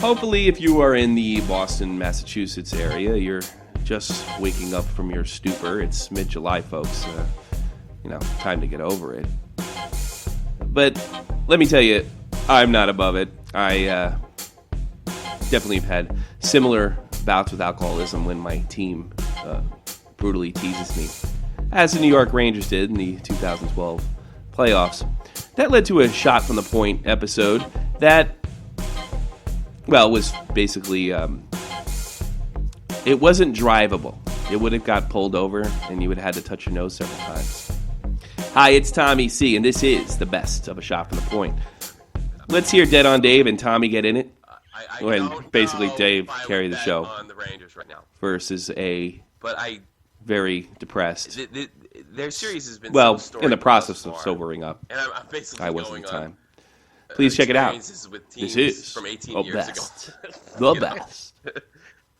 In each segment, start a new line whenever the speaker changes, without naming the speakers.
Hopefully, if you are in the Boston, Massachusetts area, you're just waking up from your stupor. It's mid-July, folks. Time to get over it. But let me tell you, I'm not above it. I definitely have had similar bouts with alcoholism when my team brutally teases me, as the New York Rangers did in the 2012 playoffs. That led to a shot from the point episode that, well, was basically, it wasn't drivable. It would have got pulled over, and you would have had to touch your nose several times. Hi, it's Tommy C, and this is the best of a shot from the point. Let's hear Dead on Dave and Tommy get in it. And basically Dave carry the show
on the Rangers right now
versus a very depressed.
Their series has been
in the process of sobering up.
And I'm basically
I wasn't at the
going
time. Please check it out.
With
This is
from 18 years
best,
ago.
the best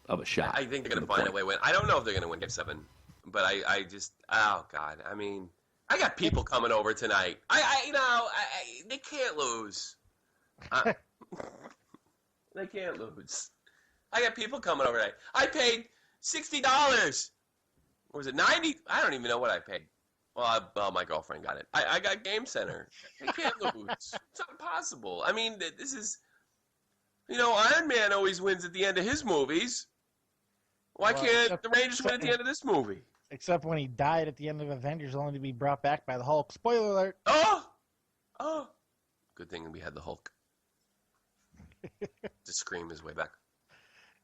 of a shot.
I think they're going to find a way to win. I don't know if they're going to win Game 7, but I just, oh God, I mean, I got people coming over tonight. They can't lose. They can't lose. I got people coming over tonight. I paid $60. Or was it 90? I don't even know what I paid. Well, my girlfriend got it. I got Game Center. They can't lose. It's not possible. I mean, this is, Iron Man always wins at the end of his movies. Why can't the Rangers win at the end of this movie?
Except when he died at the end of Avengers, only to be brought back by the Hulk. Spoiler alert.
Oh. Good thing we had the Hulk to scream his way back.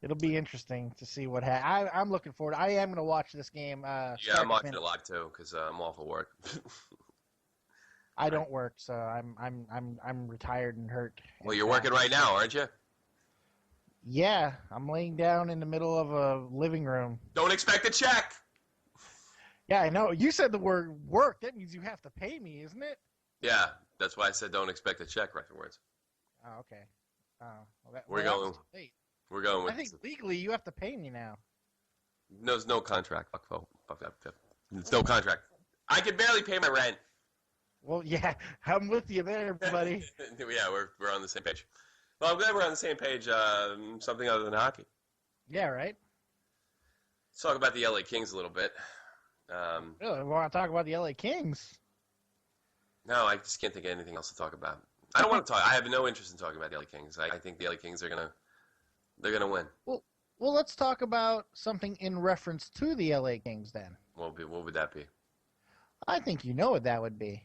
It'll be interesting to see what happens. I'm looking forward. I am going to watch this game.
Yeah, I'm watching it live too because I'm off of work.
I don't work, so I'm retired and hurt.
Well, you're working right now, aren't you?
Yeah, I'm laying down in the middle of a living room.
Don't expect a check.
Yeah, I know. You said the word work. That means you have to pay me, isn't it?
Yeah, that's why I said don't expect a check afterwards.
Oh, okay.
We're going with.
I think legally you have to pay me now.
There's no contract. Fuck that. There's no contract. I can barely pay my rent.
Well, yeah, I'm with you there, buddy.
Yeah, we're on the same page. Well, I'm glad we're on the same page. Something other than hockey.
Yeah, right.
Let's talk about the LA Kings a little bit.
Really, we want to talk about the LA Kings?
No, I just can't think of anything else to talk about. I don't want to talk. I have no interest in talking about the LA Kings. I think the LA Kings are they're gonna win.
Well, let's talk about something in reference to the LA Kings then.
What would that be?
I think you know what that would be.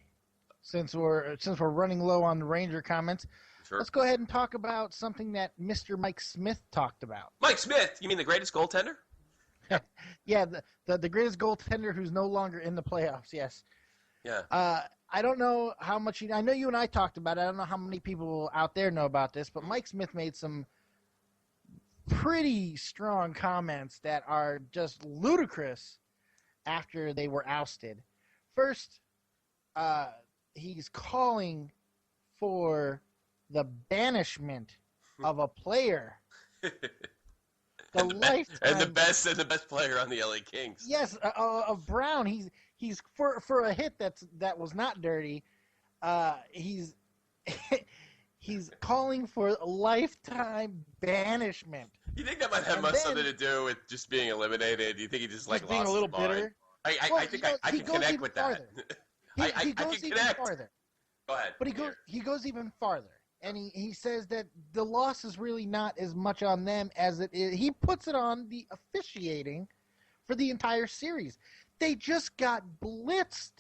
Since we're running low on the Ranger comments,
Sure.
Let's go ahead and talk about something that Mr. Mike Smith talked about.
Mike Smith? You mean the greatest goaltender?
Yeah, the greatest goaltender who's no longer in the playoffs, yes.
Yeah.
I don't know how much I know you and I talked about it. I don't know how many people out there know about this, but Mike Smith made some pretty strong comments that are just ludicrous after they were ousted. First, he's calling for the banishment of a player.
And the best player on the LA Kings.
Yes, of Brown. He's for a hit that was not dirty. He's he's calling for a lifetime banishment.
You think that might have something to do with just being eliminated? You think he just lost
being a little
his mind?
bitter?
I think I can connect with that.
He goes even farther.
Go ahead.
But he goes even farther. And he says that the loss is really not as much on them as it is. He puts it on the officiating for the entire series. They just got blitzed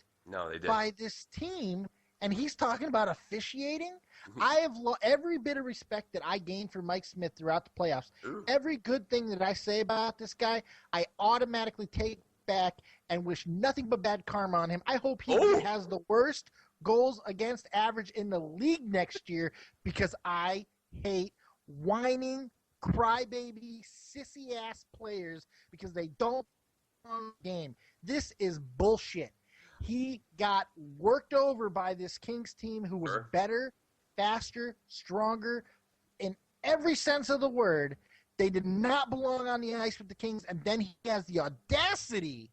by this team, and he's talking about officiating. I have every bit of respect that I gained for Mike Smith throughout the playoffs.
Ooh.
Every good thing that I say about this guy, I automatically take back and wish nothing but bad karma on him. I hope he has the worst goals against average in the league next year because I hate whining, crybaby, sissy-ass players because they don't on the game. This is bullshit. He got worked over by this Kings team who was better, faster, stronger in every sense of the word. They did not belong on the ice with the Kings, and then he has the audacity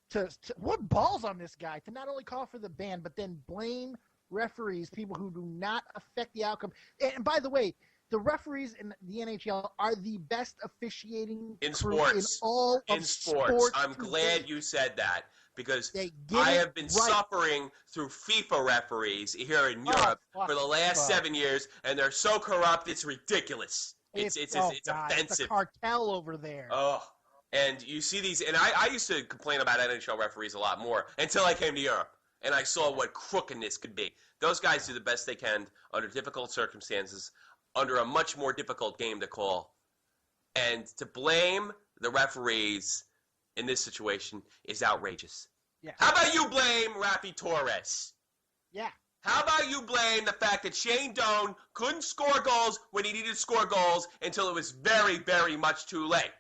to what balls on this guy to not only call for the ban, but then blame referees, people who do not affect the outcome. And by the way, the referees in the NHL are the best officiating
In
crew
sports.
in all
In
of
sports. I'm
today.
glad you said that because
They get
I
it
have been
right.
suffering through FIFA referees here in Europe
fuck,
for the last
fuck.
7 years, and they're so corrupt, it's ridiculous. It's
God,
offensive.
It's a cartel over there.
Oh, and you see these, and I used to complain about NHL referees a lot more until I came to Europe, and I saw what crookedness could be. Those guys do the best they can under difficult circumstances, under a much more difficult game to call. And to blame the referees in this situation is outrageous.
Yeah.
How about you blame Rafi Torres?
Yeah.
How about you blame the fact that Shane Doan couldn't score goals when he needed to score goals until it was very, very much too late?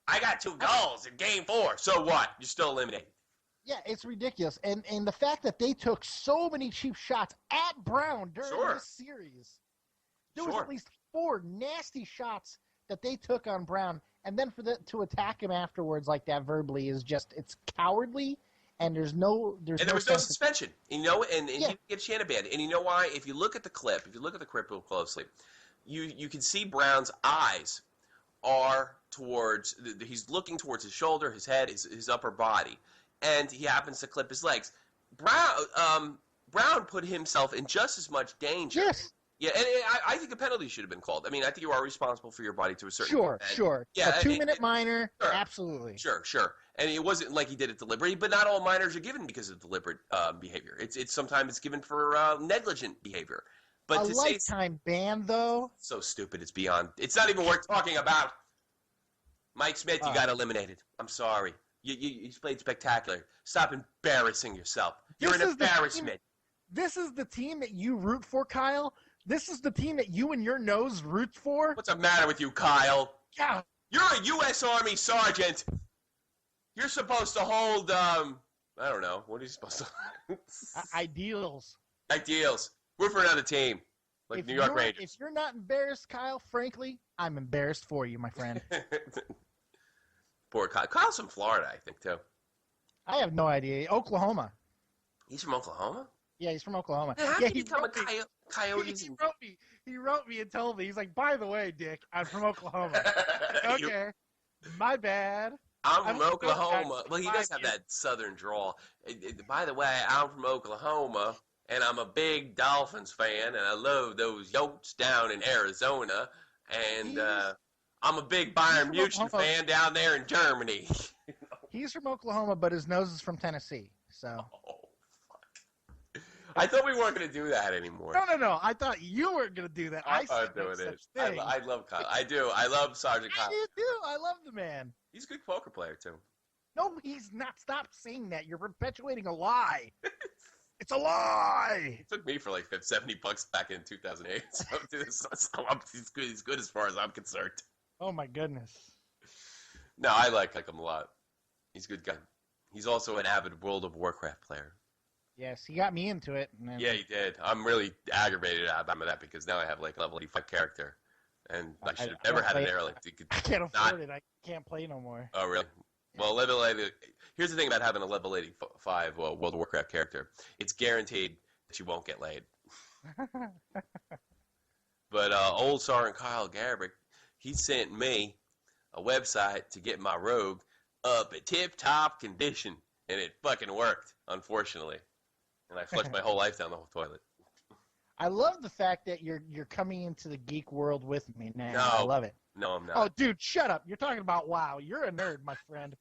I got 2 goals in Game 4. So what? You're still eliminated.
Yeah, it's ridiculous. And the fact that they took so many cheap shots at Brown during
Sure.
this series. There was
Sure.
at least 4 nasty shots that they took on Brown. And then to attack him afterwards like that verbally is just, it's cowardly. And there was no
suspension, and he
Yeah.
didn't get Shannon banned. And you know why? If you look at the clip real closely, you can see Brown's eyes are towards, he's looking towards his shoulder, his head, his upper body, and he happens to clip his legs. Brown put himself in just as much danger.
Yes.
Yeah, and I think a penalty should have been called. I mean, I think you are responsible for your body to a certain extent.
Sure.
Yeah,
a 2-minute minor,
sure.
absolutely.
Sure. And it wasn't like he did it deliberately, but not all minors are given because of deliberate behavior. It's sometimes it's given for negligent behavior. But
A
to say
lifetime ban, though.
so stupid, it's beyond. It's not even worth talking about. Mike Smith, you got eliminated. I'm sorry. You played spectacular. Stop embarrassing yourself. You're an embarrassment.
This is the team that you root for, Kyle. This is the team that you and your nose roots for.
What's the matter with you, Kyle?
Yeah.
You're a U.S. Army sergeant. You're supposed to hold, I don't know. What are you supposed to
Ideals.
Ideals. Root for another team. Like New York Rangers.
If you're not embarrassed, Kyle, frankly, I'm embarrassed for you, my friend.
Poor Kyle. Kyle's from Florida, I think, too.
I have no idea. Oklahoma.
He's from Oklahoma?
Yeah, he's from Oklahoma.
How
Yeah,
can you become a coyote?
He wrote me and told me. He's like, by the way, Dick, I'm from Oklahoma. Okay. My bad.
I'm
I've
from
lived
Oklahoma.
there
Well, he
5
does have
years.
that southern drawl. By the way, I'm from Oklahoma, and I'm a big Dolphins fan, and I love those Yotes down in Arizona, and I'm a big Bayern
from
Munich
Oklahoma.
fan down there in Germany.
He's from Oklahoma, but his nose is from Tennessee. So.
Oh, fuck. I thought we weren't going to do that anymore.
No. I thought you were going to do that. I
I'm
said
doing
no
it.
such thing.
I love Kyle. I do. I love Sergeant
I
Kyle.
do too. I love the man.
He's a good poker player, too.
No, he's not. Stop saying that. You're perpetuating a lie. It's a lie.
It took me for like $70 back in 2008. So he's good as far as I'm concerned.
Oh my goodness.
No, I like him a lot. He's a good guy. He's also an avid World of Warcraft player.
Yes, he got me into it. And then,
Yeah, he did. I'm really aggravated about that because now I have like a level 85 character. And I should have
I
never
don't
had an
play-
arrow.
I can't afford it. I can't play no more.
Oh, really? Well, level 80. Here's the thing about having a level 85 World of Warcraft character. It's guaranteed that you won't get laid. But old Sergeant Kyle Gabrick, he sent me a website to get my rogue up at tip-top condition. And it fucking worked, unfortunately. And I flushed my whole life down the whole toilet.
I love the fact that you're coming into the geek world with me now.
No.
I love it.
No, I'm not.
Oh, dude, shut up. You're talking about WoW. You're a nerd, my friend.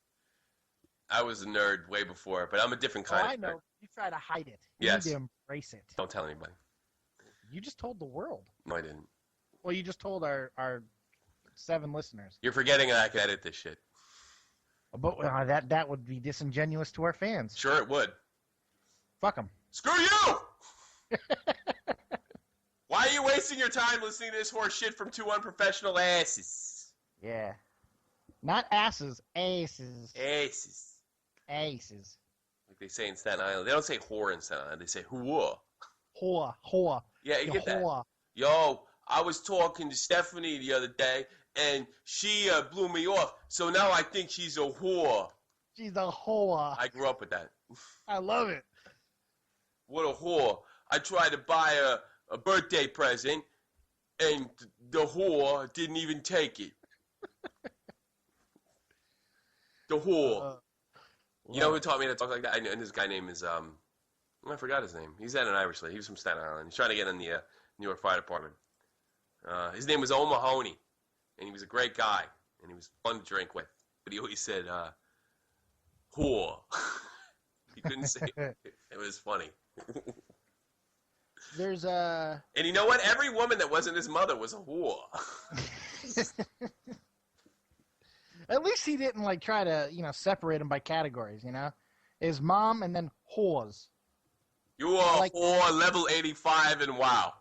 I was a nerd way before, but I'm a different
Oh,
kind
I
of
know.
nerd.
You try to hide it. You
Yes.
need to embrace it.
Don't tell anybody.
You just told the world.
No, I didn't.
Well, you just told our 7 listeners.
You're forgetting that I can edit this shit.
But that would be disingenuous to our fans.
Sure it would.
Fuck them.
Screw you! Why are you wasting your time listening to this horse shit from 2 unprofessional asses?
Yeah. Not asses. Aces.
Asses.
Aces.
Like they say in Staten Island. They don't say whore in Staten Island. They say whore.
Whore.
Yeah, you get that.
Whore.
Yo, I was talking to Stephanie the other day, and she blew me off. So now I think she's a whore.
She's a whore.
I grew up with that.
I love it.
what a whore. I tried to buy a birthday present, and the whore didn't even take it. The whore. You know who taught me to talk like that? And this guy name is, I forgot his name. He's at an Irish lady. He was from Staten Island. He's trying to get in the New York Fire Department. His name was O'Mahony, and he was a great guy, and he was fun to drink with. But he always said, whore. He couldn't say it. It was funny.
There's
And you know what? Every woman that wasn't his mother was a whore.
At least he didn't like try to, separate them by categories, His mom and then whores.
You are whore level 85 and wow.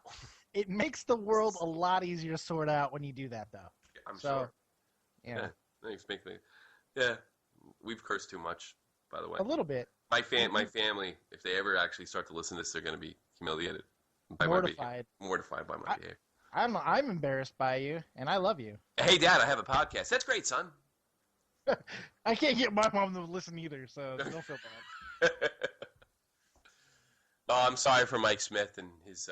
It makes the world a lot easier to sort out when you do that, though.
I'm sure.
Yeah.
Thanks, make me. Yeah, we've cursed too much, by the way.
A little bit.
My family, if they ever actually start to listen to this, they're going to be humiliated. By
Mortified.
Mortified by my behavior.
I'm embarrassed by you, and I love you.
Hey, Dad, I have a podcast. That's great, son.
I can't get my mom to listen either, so don't feel bad.
Oh, I'm sorry for Mike Smith and his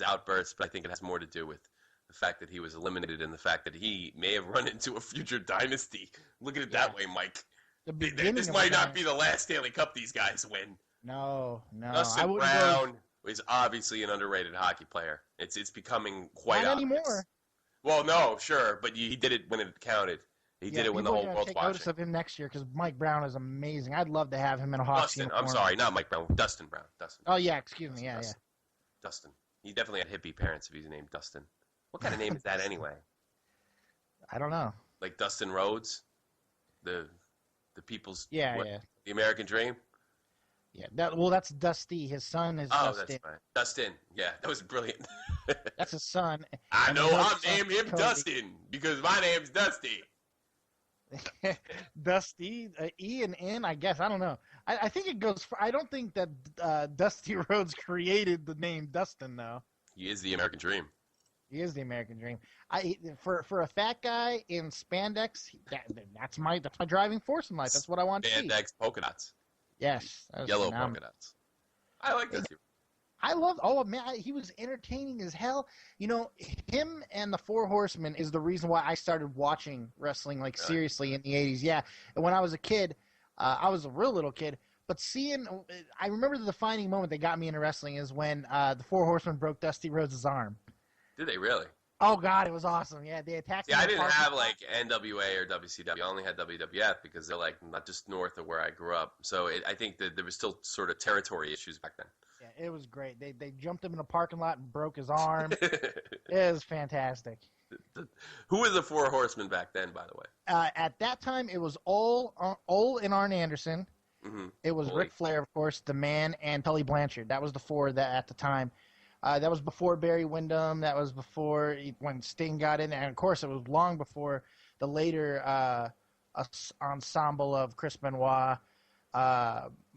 outbursts, but I think it has more to do with the fact that he was eliminated and the fact that he may have run into a future dynasty. Look at it that way, Mike. This might not be the last Stanley Cup these guys win.
No.
Dustin Brown is obviously an underrated hockey player. It's becoming quite
not
obvious.
Anymore.
Well, no, sure, but he did it when it counted. He did it when the whole world's
take
watching.
Notice of him next year because Mike Brown is amazing. I'd love to have him in a Hawks
Dustin,
uniform.
I'm sorry, not Mike Brown. Dustin Brown. Dustin.
Oh yeah, excuse me. Yeah.
Dustin. He definitely had hippie parents if he's named Dustin. What kind of name is that anyway?
I don't know.
Like Dustin Rhodes, the people's
the
American Dream.
Yeah, that's Dusty. His son is Dustin.
That's right. Dustin. Yeah, that was brilliant.
That's his son.
I know I'll name him
Cody.
Dustin because my name's Dusty.
Dusty, E and N, I guess. I don't know. I think it goes for, I don't think that Dusty Rhodes created the name Dustin, though.
He is the American Dream.
He is the American Dream. For a fat guy in spandex, that's my driving force in life. That's what I want to see.
Spandex polka dots.
Yes.
Yellow polka dots. I like this.
I love. He was entertaining as hell. Him and the Four Horsemen is the reason why I started watching wrestling seriously in the '80s. Yeah, and when I was a kid, I was a real little kid. But I remember the defining moment that got me into wrestling is when the Four Horsemen broke Dusty Rhodes' arm.
Did they really?
Oh God, it was awesome. Yeah, they attacked.
Yeah, I didn't have NWA or WCW. I only had WWF because they're not just north of where I grew up. So I think that there was still sort of territory issues back then.
Yeah, it was great. They jumped him in a parking lot and broke his arm. It was fantastic.
Who were the Four Horsemen back then, by the way?
At that time, it was Ole and Arn Anderson.
Mm-hmm.
It was Ric Flair, of course, the Man, and Tully Blanchard. That was the four that at the time. That was before Barry Windham. That was before when Sting got in. And, of course, it was long before the later ensemble of Chris Benoit,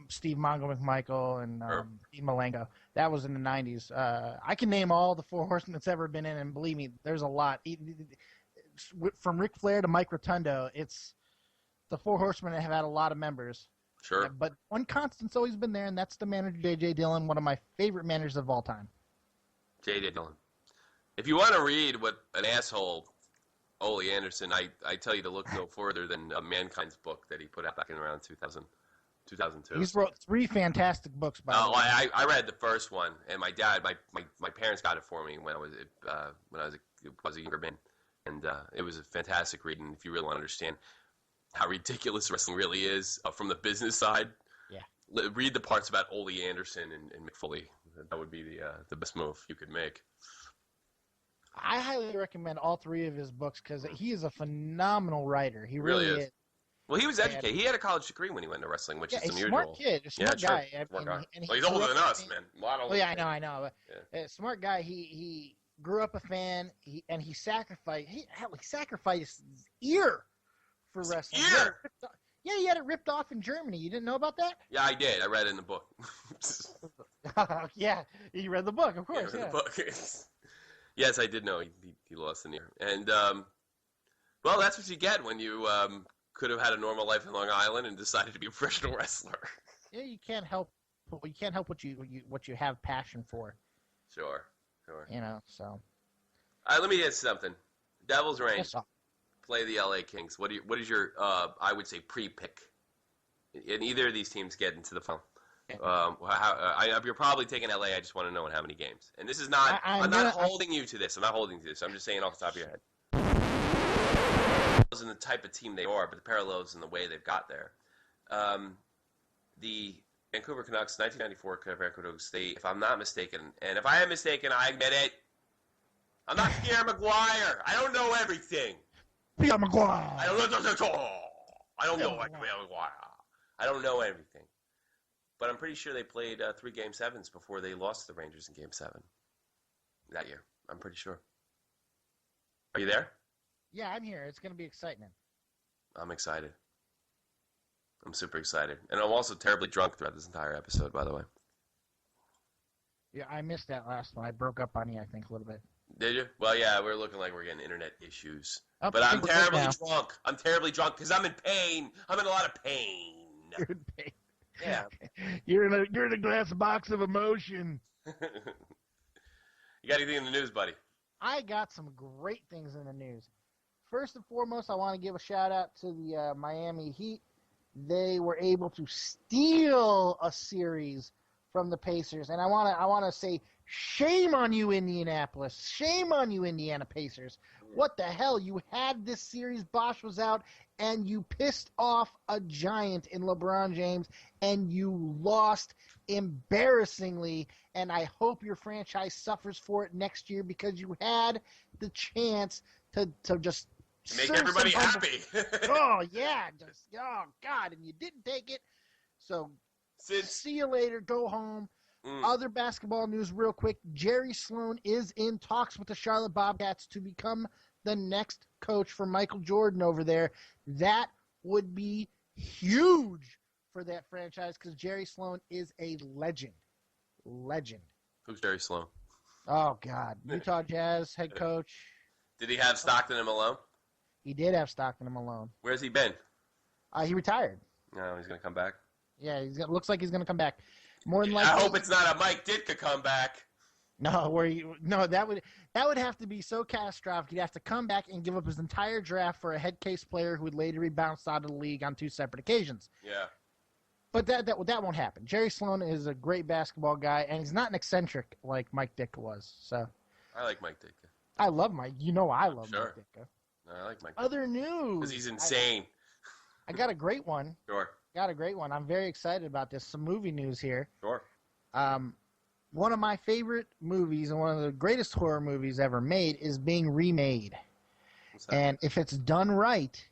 Steve Mongo McMichael, and Dean Malenko. That was in the 90s. I can name all the Four Horsemen that's ever been in, and believe me, there's a lot. From Ric Flair to Mike Rotundo, the Four Horsemen have had a lot of members.
Sure.
Yeah, but one constant's always been there, and that's the manager, J.J. Dillon, one of my favorite managers of all time.
J.J. Dillon. If you want to read what an asshole Ole Anderson, I tell you to look no further than Mankind's book that he put out back in around 2002.
He's wrote 3 fantastic books, by the way.
I read the first one, and my dad, my parents got it for me when I was a younger man, and it was a fantastic read. And if you really want to understand how ridiculous wrestling really is from the business side, read the parts about Ole Anderson and Mick Foley. That would be the best move you could make.
I highly recommend all 3 of his books because he is a phenomenal writer. He really is.
Well, he was educated. He had a college degree when he went to wrestling, which is unusual.
Smart kid, a smart guy.
Well, he's older than us, man.
I know. Smart guy. He grew up a fan. He sacrificed. He sacrificed his ear for wrestling.
Ear.
He had it ripped off in Germany. You didn't know about that?
Yeah, I did. I read it in the book.
Yeah, you read the book, of course.
Yeah, read the book. Yes, I did know he lost an ear. And, well, that's what you get when you could have had a normal life in Long Island and decided to be a professional wrestler.
Yeah, you can't help what you have passion for.
Sure.
So.
All right, let me get something. Devils Reign
Yes, sir.
play the LA Kings. What is your I would say pre-pick? And either of these teams get into the final. You're probably taking LA. I just want to know in how many games. And this is not. I'm not holding you to this. I'm not holding you to this. I'm just saying off the top of your head. And the type of team they are, but the parallels in the way they've got there. The Vancouver Canucks, 1994 Vancouver Canucks. If I'm not mistaken, and if I am mistaken, I admit it. I'm not Pierre Maguire. I don't know everything.
Pierre Maguire.
I don't know Pierre Maguire. I don't know everything. But I'm pretty sure they played 3 Game 7s before they lost to the Rangers in Game 7 that year. I'm pretty sure. Are you there?
Yeah, I'm here. It's going to be exciting.
I'm excited. I'm super excited. And I'm also terribly drunk throughout this entire episode, by the way.
Yeah, I missed that last one. I broke up on you, I think, a little bit.
Did you? Well, yeah, we're looking like we're getting internet issues.
Oh,
but I'm
we're good
terribly
now.
drunk. I'm terribly drunk because I'm in pain. I'm in a lot of pain.
You're in pain.
Yeah.
You're in a glass box of emotion.
You got anything in the news, buddy?
I got some great things in the news. First and foremost, I want to give a shout out to the Miami Heat. They were able to steal a series from the Pacers, and I want to say shame on you, Indianapolis. Shame on you, Indiana Pacers. What the hell? You had this series, Bosch was out, and you pissed off a giant in LeBron James, and you lost embarrassingly, and I hope your franchise suffers for it next year because you had the chance to just
Make
serve
everybody
some
happy.
oh God, and you didn't take it. So see you later. Go home. Other basketball news, real quick. Jerry Sloan is in talks with the Charlotte Bobcats to become the next coach for Michael Jordan over there. That would be huge for that franchise because Jerry Sloan is a legend.
Who's Jerry Sloan?
Oh God, Utah Jazz head coach.
Did he have Stockton and Malone?
He did have Stockton and Malone.
Where's he been?
He retired.
No, he's going to come back.
Yeah, looks like he's going to come back. More than likely.
I hope it's not a Mike Ditka comeback.
No, that would have to be so catastrophic. He'd have to come back and give up his entire draft for a head case player who would later be bounced out of the league on 2 separate occasions.
Yeah.
But that won't happen. Jerry Sloan is a great basketball guy, and he's not an eccentric like Mike Ditka was. So
I like Mike Ditka.
I love Mike. I love
Sure.
Mike Ditka.
I like Mike Ditka.
Other news.
Because he's insane.
I got a great one.
Sure.
I'm very excited about this. Some movie news here.
Sure.
One of my favorite movies and one of the greatest horror movies ever made is being remade.
What's that?
And if it's done right,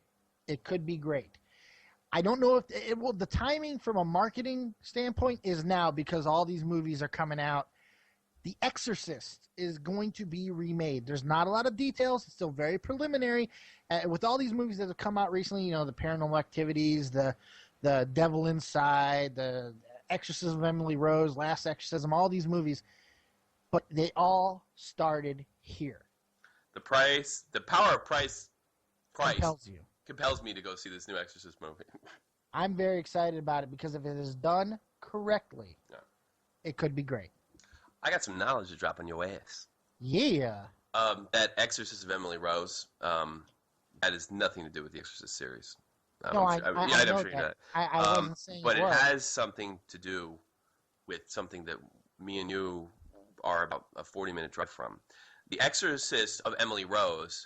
it could be great. I don't know if it will. The timing from a marketing standpoint is now because all these movies are coming out. The Exorcist is going to be remade. There's not a lot of details. It's still very preliminary. With all these movies that have come out recently, the Paranormal Activities, the Devil Inside, the Exorcism of Emily Rose, Last Exorcism, all these movies, but they all started here.
The power of price
Compels
me to go see this new Exorcist movie.
I'm very excited about it because if it is done correctly, it could be great.
I got some knowledge to drop on your ass.
Yeah.
That Exorcist of Emily Rose, that has nothing to do with the Exorcist series.
No, I know
sure you know
that. I wasn't saying
but
it
it
was.
has something to do with something that me and you are about a 40-minute drive from. The Exorcist of Emily Rose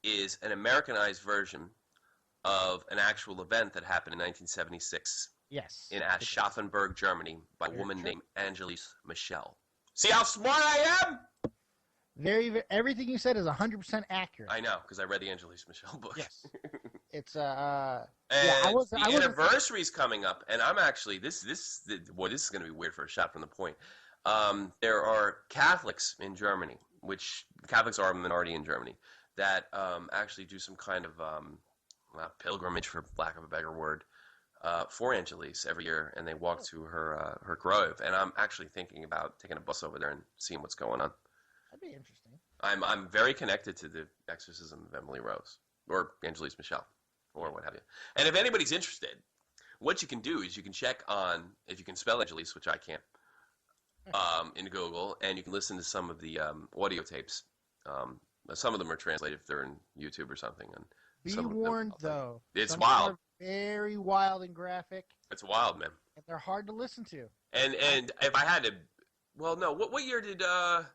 is an Americanized version of an actual event that happened in 1976
Yes.
in Aschaffenburg, Germany, by a
Very
woman
true.
named Angelise Michel. See how smart I am?
Everything you said is 100% accurate.
I know, because I read the Angelise Michel book.
Yes. It's
And
I wasn't
anniversary's coming up, and I'm actually this is going to be weird for a shot from the point. There are Catholics in Germany, which Catholics are a minority in Germany, that actually do some kind of pilgrimage, for lack of a better word, for Angelise every year, and they walk to her grove. And I'm actually thinking about taking a bus over there and seeing what's going on.
That'd be interesting.
I'm very connected to the Exorcism of Emily Rose, or Angelise Michel, or what have you. And if anybody's interested, what you can do is you can check on, if you can spell Angeles, which I can't, in Google, and you can listen to some of the audio tapes. Some of them are translated if they're in YouTube or something. And
Be
some of them-
warned, though.
It's
some
wild.
Are very wild and graphic,
It's wild, man.
and they're hard to listen to.
And if I had to, well, no. What year did The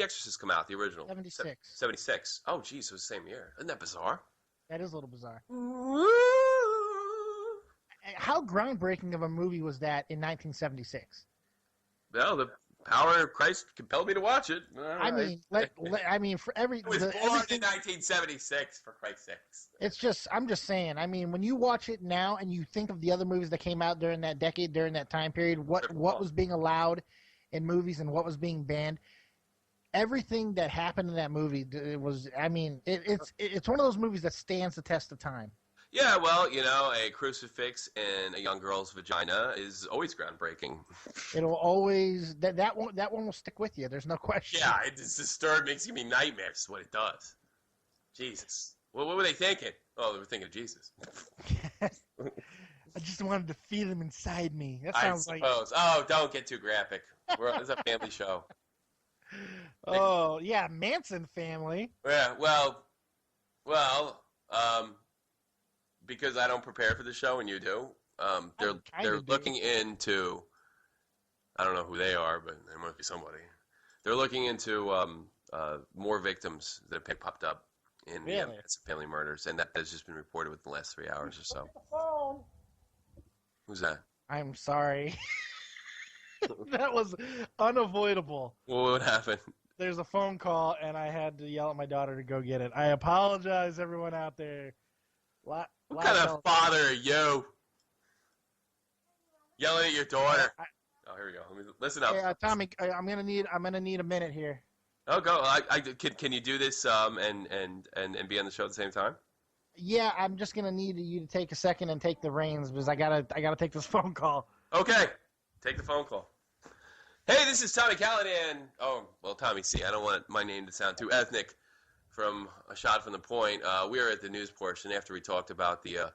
Exorcist come out? The original.
76.
76. Oh, geez, it was the same year. Isn't that bizarre?
That is a little bizarre. How groundbreaking of a movie was that in 1976?
Well, the power of Christ compelled me to watch it. All
I
right.
mean, for every
It was born
everything,
in 1976, for Christ's sakes.
it's just, I'm just saying. I mean, when you watch it now and you think of the other movies that came out during that decade, during that time period, what was being allowed in movies and what was being banned, everything that happened in that movie, it was. I mean, it's one of those movies that stands the test of time.
Yeah, well, you know, a crucifix in a young girl's vagina is always groundbreaking.
It'll always that one will stick with you. There's no question.
Yeah, it's disturbed, makes me nightmares. Is what it does. Jesus, what were they thinking? Oh, they were thinking of Jesus.
I just wanted to feel him inside me. That
I
sounds like.
suppose. Oh, don't get too graphic. It's a family show.
Oh yeah, Manson family.
Yeah, well, because I don't prepare for the show and you do, they're looking into. I don't know who they are, but there must be somebody. They're looking into more victims that have popped up in the Manson family murders, and that has just been reported within the last 3 hours or so. Who's that?
I'm sorry. That was unavoidable.
What happened?
There's a phone call, and I had to yell at my daughter to go get it. I apologize, everyone out there.
What kind of father are you? Yelling at your daughter. Oh, here we go. Let me listen up.
Hey, Tommy, I'm gonna need a minute here.
Oh, go. Can you do this and be on the show at the same time?
Yeah, I'm just gonna need you to take a second and take the reins because I gotta take this phone call.
Okay. Take the phone call. Hey, this is Tommy Callahan. Oh, well, Tommy C. I don't want my name to sound too ethnic from A Shot from the Point. We are at the news portion after we talked about the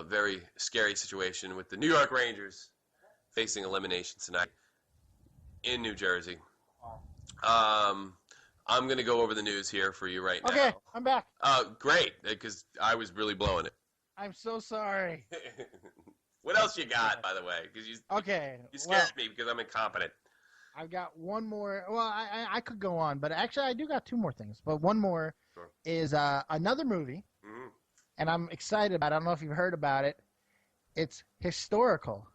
very scary situation with the New York Rangers facing elimination tonight in New Jersey. I'm going to go over the news here for you right now.
Okay, I'm back.
Great, because I was really blowing it.
I'm so sorry.
What else you got, by the way? Because you scared me because I'm incompetent.
I've got one more. Well, I could go on, but actually I do got two more things. But one more is another movie, and I'm excited about it. I don't know if you've heard about it. It's historical.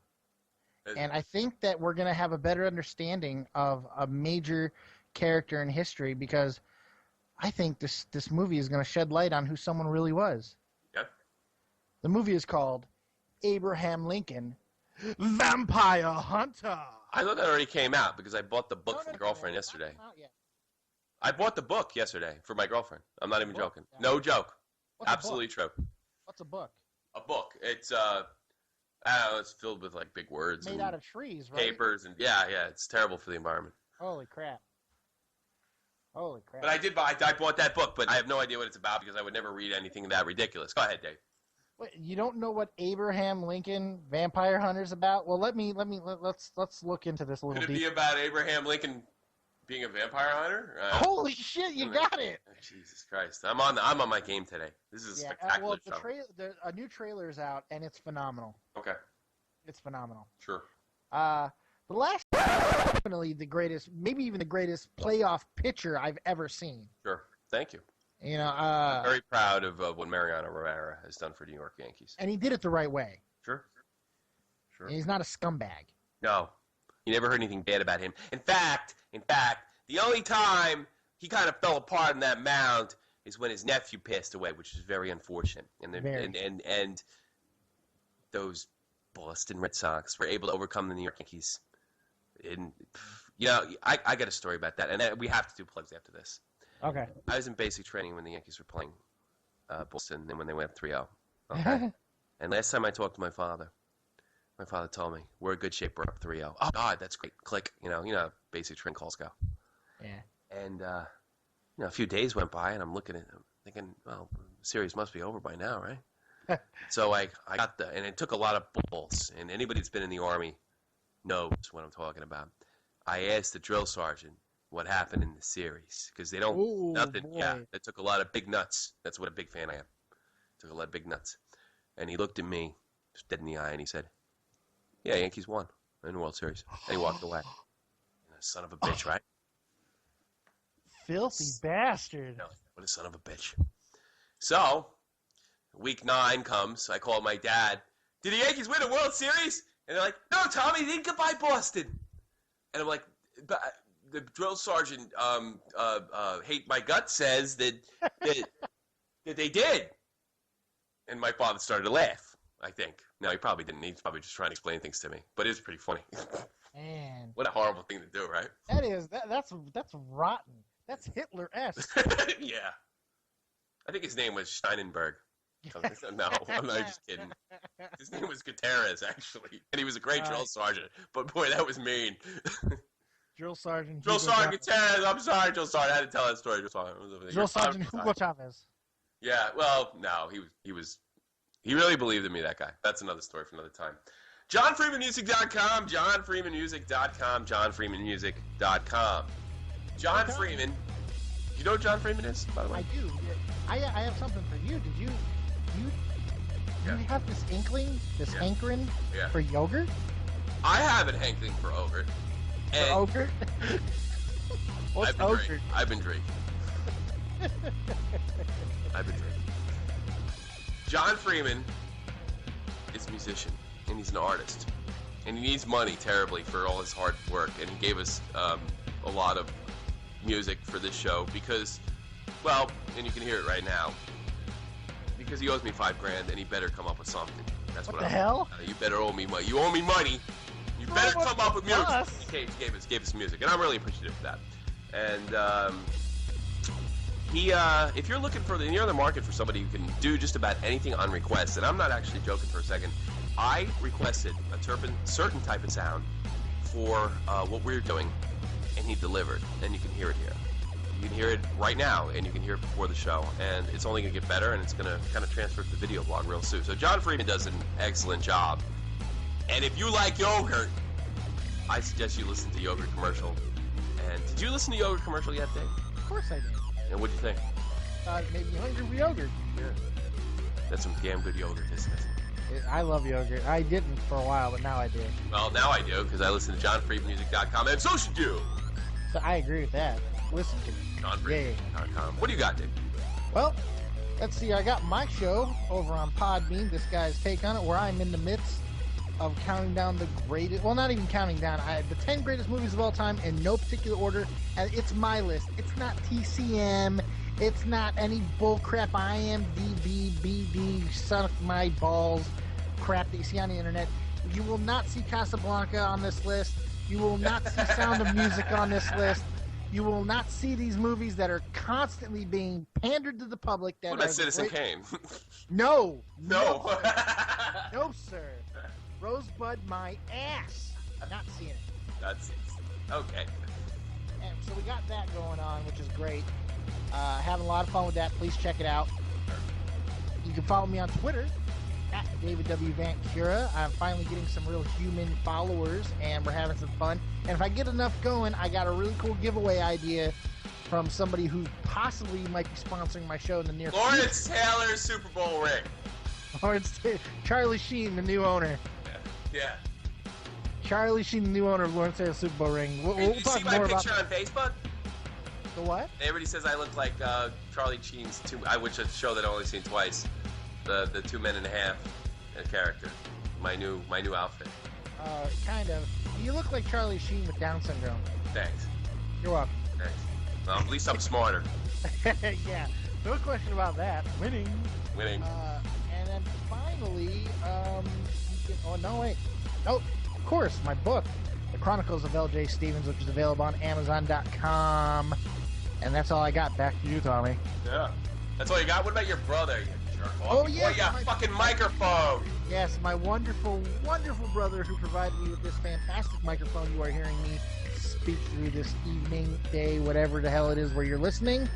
And I think that we're going to have a better understanding of a major character in history because I think this movie is going to shed light on who someone really was.
Yep.
The movie is called Abraham Lincoln, Vampire Hunter.
I thought that already came out because I bought the book for my girlfriend yesterday.
Not yet.
I bought the book yesterday for my girlfriend. I'm not even joking. No joke. Absolutely true.
What's a book?
A book. It's I don't know, it's filled with like big words
Made
and
out of trees, right?
papers and yeah, it's terrible for the environment.
Holy crap. Holy crap.
But I bought that book, but I have no idea what it's about because I would never read anything that ridiculous. Go ahead, Dave.
Wait, you don't know what Abraham Lincoln Vampire Hunter's about? Well, let's look into this a little
Could it
deeper.
be about Abraham Lincoln being a vampire hunter?
Holy shit, you got it!
Jesus Christ, I'm on my game today. This is a spectacular show.
A new trailer is out, and it's phenomenal.
Okay.
It's phenomenal.
Sure.
The last, definitely the greatest, maybe even the greatest playoff pitcher I've ever seen.
Sure. Thank you.
You know,
I'm very proud of what Mariano Rivera has done for New York Yankees.
And he did it the right way.
Sure. Sure.
And he's not a scumbag.
No. You never heard anything bad about him. In fact, the only time he kind of fell apart on that mound is when his nephew passed away, which is very unfortunate. And those Boston Red Sox were able to overcome the New York Yankees. And I got a story about that, and we have to do plugs after this.
Okay.
I was in basic training when the Yankees were playing Boston, and when they went 3-0. Okay. And last time I talked to my father told me we're in good shape. We're up 3-0. Oh God, that's great. Click. You know how basic training calls go.
Yeah.
And a few days went by, and I'm looking at him, thinking, well, the series must be over by now, right? So I got and it took a lot of balls. And anybody that's been in the Army knows what I'm talking about. I asked the drill sergeant what happened in the series because they don't
Ooh,
nothing.
boy.
Yeah, it took a lot of big nuts. That's what a big fan I am. Took a lot of big nuts. And he looked at me, just dead in the eye, and he said, "Yeah, Yankees won in the World Series." And he walked away. Son of a bitch, right?
Filthy bastard.
No, what a son of a bitch. So, week 9 comes. I call my dad. Did the Yankees win the World Series? And they're like, "No, Tommy, they didn't get by Boston." And I'm like, but the drill sergeant, hate my gut, says that they did. And my father started to laugh, I think. No, he probably didn't. He's probably just trying to explain things to me. But it was pretty funny.
Man,
What a horrible thing to do, right?
that's rotten. That's Hitler-esque.
Yeah. I think his name was Steinenberg. No, I'm not just kidding. His name was Gutierrez, actually. And he was a great drill sergeant. But boy, that was mean.
Drill Sergeant.
Drill
Hugo
Sergeant
Chavez.
Gutierrez. I'm sorry, Drill Sergeant. I had to tell that story.
Drill Sergeant Hugo Chavez.
Yeah, well, no, he really believed in me, that guy. That's another story for another time. JohnFreemanMusic.com, JohnFreemanMusic.com, JohnFreemanMusic.com. John
Okay.
Freeman. You know who John Freeman is, by the way?
I do. I have something for you. Did you
Yeah.
have this inkling, this
Yeah.
hankering
Yeah.
for yogurt?
I have an hankling for ogre.
For
And
ogre? What's
I've been
ogre?
drinking. I've been drinking. John Freeman is a musician, and he's an artist. And he needs money terribly for all his hard work. And he gave us a lot of music for this show because, well, and you can hear it right now, because he owes me $5,000 and he better come up with something. That's
What
what
the
I'm
hell?
You better owe me money. You owe me money. You
Throw
better
up
come up with music.
us.
He gave us music, and I'm really appreciative of that. And he, if you're looking for you're in the market for somebody who can do just about anything on request, and I'm not actually joking for a second. I requested a certain type of sound for what we're doing, and he delivered, and you can hear it here. You can hear it right now, and you can hear it before the show, and it's only going to get better, and it's going to kind of transfer to the video blog real soon. So John Freeman does an excellent job. And if you like yogurt, I suggest you listen to Yogurt Commercial. And did you listen to Yogurt Commercial yet, Dave?
Of course I did.
And what do you think?
It made me hungry for yogurt.
Yeah. That's some damn good yogurt, isn't it?
I love yogurt. I didn't for a while, but now I do.
Well, now I do, because I listen to JohnFreemanMusic.com, and so should you.
So I agree with that. Listen to me.
JohnFreeman.com. What do you got, Dave?
Well, let's see. I got my show over on Podbean, This Guy's Take on It, where I'm in the midst of counting down the greatest, well, not even counting down, the 10 greatest movies of all time in no particular order, and it's my list. It's not TCM. It's not any bullcrap IMDb, BD, suck my balls crap that you see on the internet. You will not see Casablanca on this list. You will not see Sound of Music on this list. You will not see these movies that are constantly being pandered to the public. That
What about
are
Citizen
great-
Kane?
No.
No.
No, sir. Rosebud, my ass. I'm not seeing it.
That's okay.
And so we got that going on, which is great. Having a lot of fun with that. Please check it out. You can follow me on Twitter at David W. Van Cura. I'm finally getting some real human followers, and we're having some fun. And if I get enough going, I got a really cool giveaway idea from somebody who possibly might be sponsoring my show in the near future.
Lawrence Taylor's Super Bowl ring.
Lawrence Charlie Sheen, the new owner.
Yeah.
Charlie Sheen, the new owner of Lawrence Taylor's Super Bowl ring. We'll
Hey, you
talk
see my
more about
picture on Facebook?
the what?
Everybody says I look like Charlie Sheen's which is a show that I've only seen twice. The 2 Men and a Half character. My new outfit.
Kind of. You look like Charlie Sheen with Down syndrome.
Thanks.
You're welcome.
Thanks. Well, at least I'm smarter.
Yeah, no question about that. Winning.
Winning.
And then finally, oh no, wait. Oh, of course, my book, The Chronicles of L.J. Stevens, which is available on Amazon.com. And that's all I got. Back to you, Tommy.
Yeah. That's all you got? What about your brother, you jerk off?
Oh, yeah,
You got a fucking microphone.
Yes, my wonderful, wonderful brother who provided me with this fantastic microphone you are hearing me speak through this evening, day, whatever the hell it is where you're listening.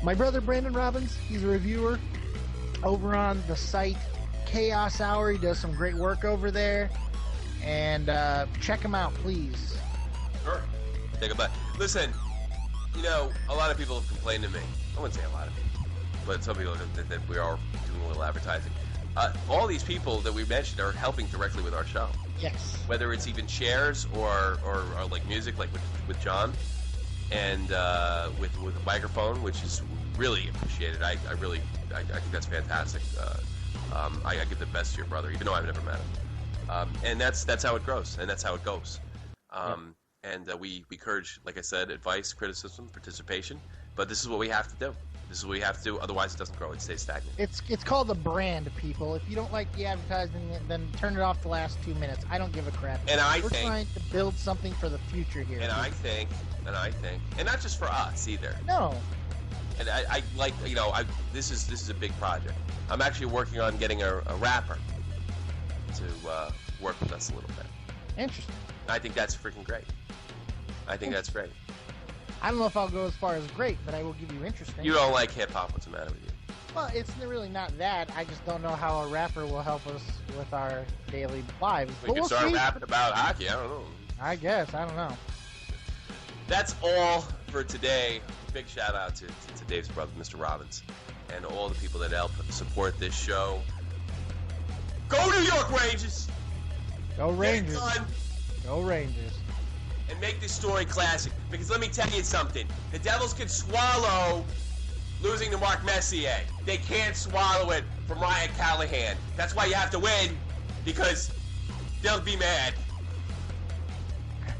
My brother, Brandon Robbins, he's a reviewer. over on the site Chaos Hour. He does some great work over there. And check him out, please.
Sure. Take a bite. Listen, you know, a lot of people have complained to me. I wouldn't say a lot of people, but some people that we are doing a little advertising. All these people that we mentioned are helping directly with our show.
Yes.
Whether it's even shares or like music, like with John, and with a microphone, which is really appreciated. I think that's fantastic. I give the best to your brother, even though I've never met him. And that's how it grows, and that's how it goes. And we encourage, like I said, advice, criticism, participation. But this is what we have to do. This is what we have to do. Otherwise, it doesn't grow. It stays stagnant.
It's called the brand, people. If you don't like the advertising, then turn it off the last 2 minutes. I don't give a crap.
And
We're trying to build something for the future here.
And I think, and not just for us either.
No.
And I like, you know, this is a big project. I'm actually working on getting a rapper to work with us a little bit.
Interesting.
I think that's freaking great. I think that's great.
I don't know if I'll go as far as great, but I will give you interesting.
You don't like hip hop? What's the matter with you?
Well, it's really not that. I just don't know how a rapper will help us with our daily lives.
We
But
could
we'll
start
see.
rapping about hockey. I don't know.
I guess. I don't know.
That's all for today. Big shout out to Dave's brother, Mr. Robbins, and all the people that help support this show. Go New York Rangers!
Go Rangers.
Get it done
Go Rangers.
and make this story classic. Because let me tell you something. The Devils can swallow losing to Mark Messier. They can't swallow it from Ryan Callahan. That's why you have to win, because they'll be mad.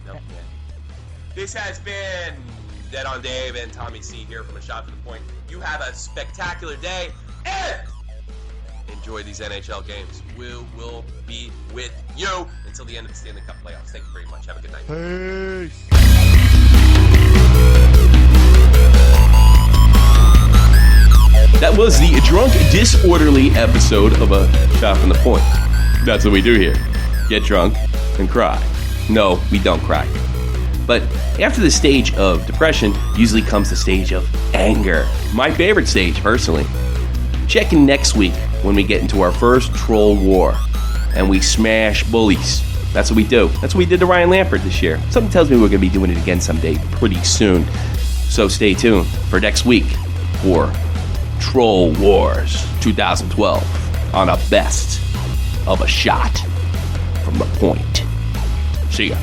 No, man. This has been Dead on Dave and Tommy C here from A Shot to the Point. You have a spectacular day and enjoy these NHL games. We will be with you until the end of the Stanley Cup playoffs. Thank you very much. Have a good night.
Peace.
That was the drunk, disorderly episode of A Shot from the Point. That's what we do here. Get drunk and cry. No, we don't cry. But after the stage of depression usually comes the stage of anger. My favorite stage, personally. Check in next week when we get into our first troll war and we smash bullies. That's what we do. That's what we did to Ryan Lampert this year. Something tells me we're going to be doing it again someday pretty soon. So stay tuned for next week for Troll Wars 2012 on a best of A Shot from the Point. See ya.